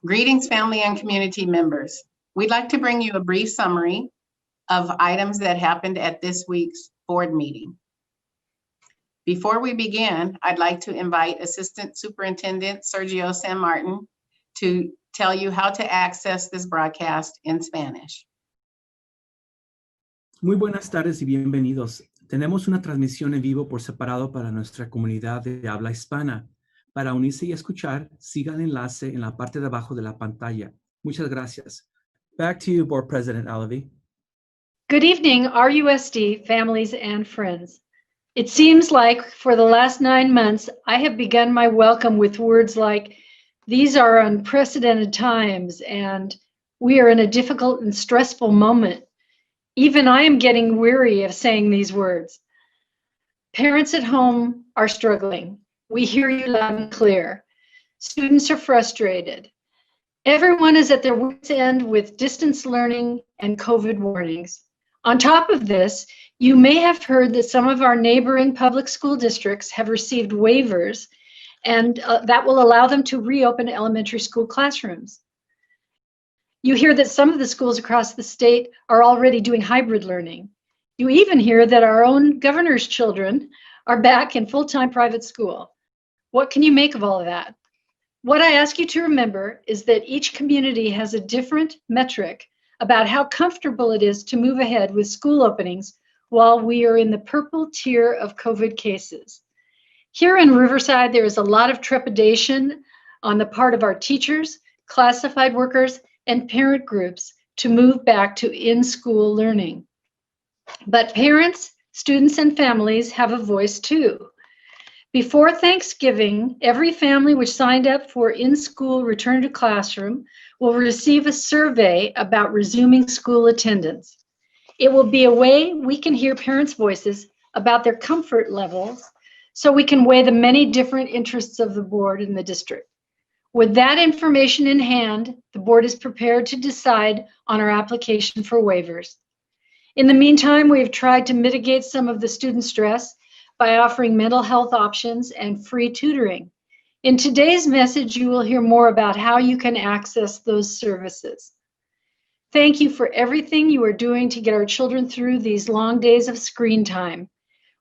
Greetings, family and community members. We'd like to bring you a brief summary of items that happened at this week's board meeting. Before we begin, I'd like to invite Assistant Superintendent Sergio San Martin to tell you how to access this broadcast in Spanish. Muy buenas tardes y bienvenidos. Tenemos una transmisión en vivo por separado para nuestra comunidad de habla hispana. Para unirse y escuchar, siga el enlace en la parte de abajo de la pantalla. Muchas gracias. Back to you, Board President Alavi. Good evening, RUSD families and friends. It seems like for the last 9 months, I have begun my welcome with words like, these are unprecedented times, and we are in a difficult and stressful moment. Even I am getting weary of saying these words. Parents at home are struggling. We hear you loud and clear. Students are frustrated. Everyone is at their wits' end with distance learning and COVID warnings. On top of this, you may have heard that some of our neighboring public school districts have received waivers, and that will allow them to reopen elementary school classrooms. You hear that some of the schools across the state are already doing hybrid learning. You even hear that our own governor's children are back in full-time private school. What can you make of all of that? What I ask you to remember is that each community has a different metric about how comfortable it is to move ahead with school openings while we are in the purple tier of COVID cases. Here in Riverside, there is a lot of trepidation on the part of our teachers, classified workers, and parent groups to move back to in-school learning. But parents, students, and families have a voice too. Before Thanksgiving, every family which signed up for in-school return to classroom will receive a survey about resuming school attendance. It will be a way we can hear parents' voices about their comfort levels so we can weigh the many different interests of the board in the district. With that information in hand, the board is prepared to decide on our application for waivers. In the meantime, we have tried to mitigate some of the student stress by offering mental health options and free tutoring. In today's message, you will hear more about how you can access those services. Thank you for everything you are doing to get our children through these long days of screen time.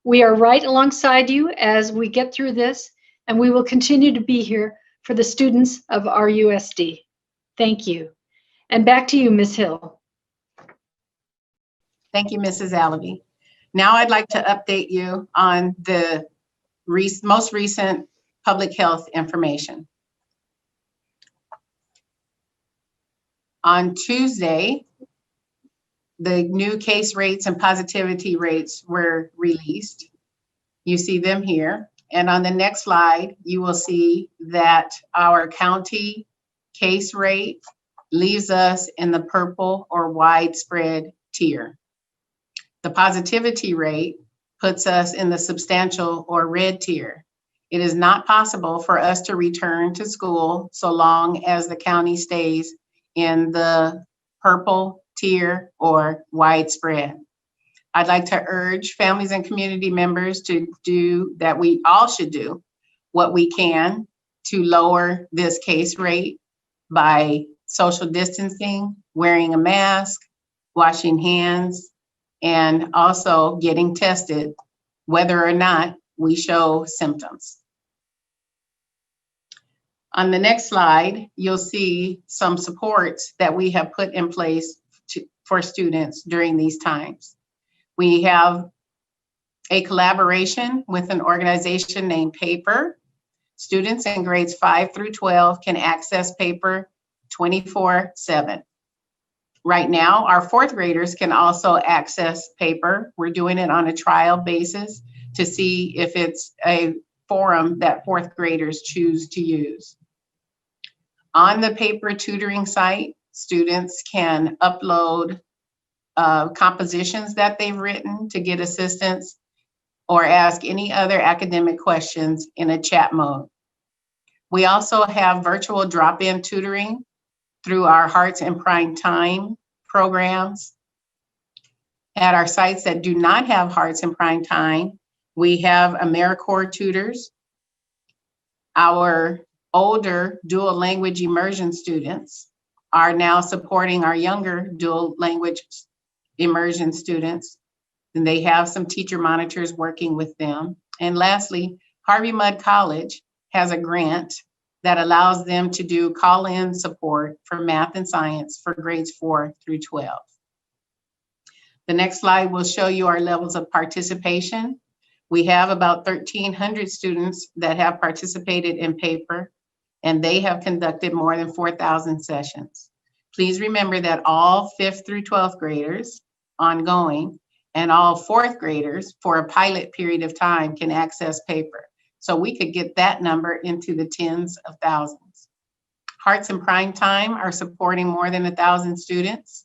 We are right alongside you as we get through this, and we will continue to be here for the students of RUSD. Thank you. And back to you, Ms. Hill. Thank you, Mrs. Alavi. Now I'd like to update you on the most recent public health information. On Tuesday, the new case rates and positivity rates were released. You see them here. And on the next slide, you will see that our county case rate leaves us in the purple or widespread tier. The positivity rate puts us in the substantial or red tier. It is not possible for us to return to school so long as the county stays in the purple tier or widespread. I'd like to urge families and community members to do that. We all should do what we can to lower this case rate by social distancing, wearing a mask, washing hands, and also getting tested whether or not we show symptoms. On the next slide, you'll see some supports that we have put in place for students during these times. We have a collaboration with an organization named Paper. Students in grades 5 through 12 can access Paper 24/7. Right now, our fourth graders can also access Paper. We're doing it on a trial basis to see if it's a forum that fourth graders choose to use. On the Paper tutoring site, students can upload compositions that they've written to get assistance or ask any other academic questions in a chat mode. We also have virtual drop-in tutoring through our Hearts in Prime Time programs. At our sites that do not have Hearts in Prime Time, we have AmeriCorps tutors. Our older dual language immersion students are now supporting our younger dual language immersion students, and they have some teacher monitors working with them. And lastly, Harvey Mudd College has a grant that allows them to do call-in support for math and science for grades 4 through 12. The next slide will show you our levels of participation. We have about 1,300 students that have participated in paper, and they have conducted more than 4,000 sessions. Please remember that all 5th through 12th graders ongoing and all 4th graders for a pilot period of time can access paper. So we could get that number into the tens of thousands. Hearts in Prime Time are supporting more than 1,000 students,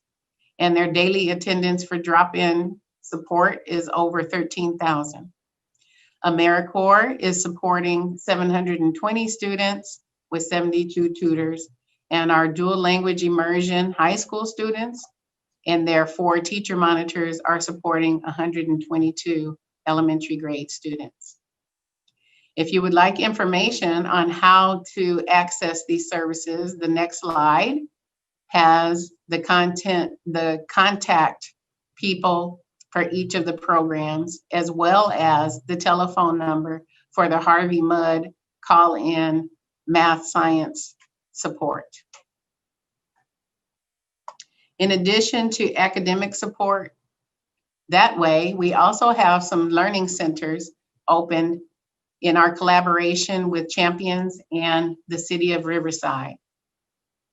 and their daily attendance for drop-in support is over 13,000. AmeriCorps is supporting 720 students with 72 tutors, and our dual language immersion high school students and their 4 teacher monitors are supporting 122 elementary grade students. If you would like information on how to access these services, the next slide has the contact people for each of the programs, as well as the telephone number for the Harvey Mudd call-in math science support. In addition to academic support, that way, we also have some learning centers open in our collaboration with Champions and the City of Riverside.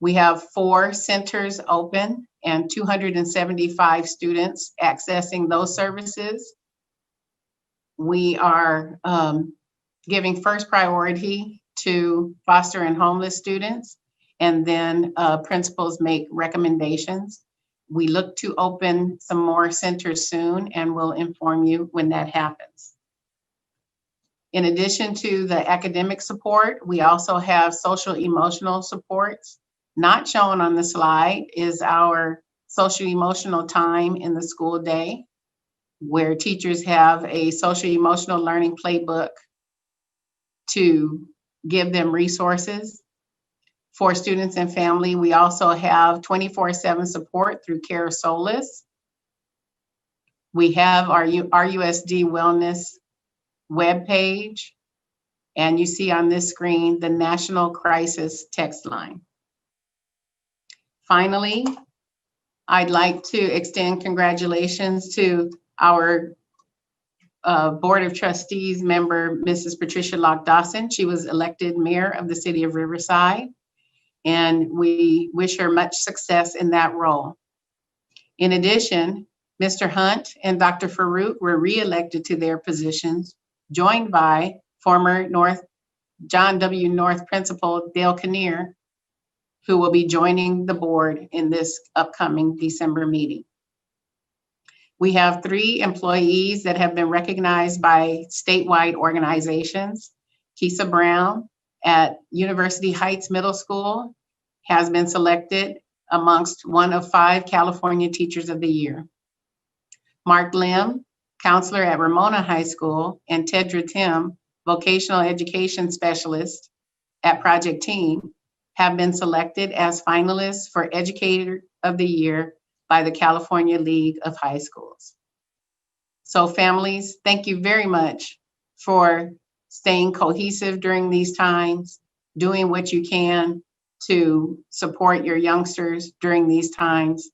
We have 4 centers open and 275 students accessing those services. We are giving first priority to foster and homeless students, and then principals make recommendations. We look to open some more centers soon, and we'll inform you when that happens. In addition to the academic support, we also have social emotional supports. Not shown on the slide is our social emotional time in the school day, where teachers have a social emotional learning playbook to give them resources. For students and family, we also have 24/7 support through Care Solace. We have our RUSD Wellness webpage, and you see on this screen the National Crisis Text Line. Finally, I'd like to extend congratulations to our Board of Trustees member, Mrs. Patricia Locke Dawson. She was elected mayor of the City of Riverside, and we wish her much success in that role. In addition, Mr. Hunt and Dr. Farouk were re-elected to their positions, joined by former John W. North Principal Dale Kinnear, who will be joining the board in this upcoming December meeting. We have 3 employees that have been recognized by statewide organizations. Keisa Brown at University Heights Middle School has been selected amongst one of 5 California Teachers of the Year. Mark Lim, counselor at Ramona High School, and Tedra Tim, vocational education specialist at Project Team, have been selected as finalists for Educator of the Year by the California League of High Schools. So families, thank you very much for staying cohesive during these times, doing what you can to support your youngsters during these times.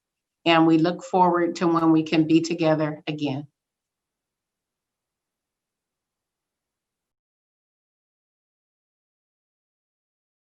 And we look forward to when we can be together again.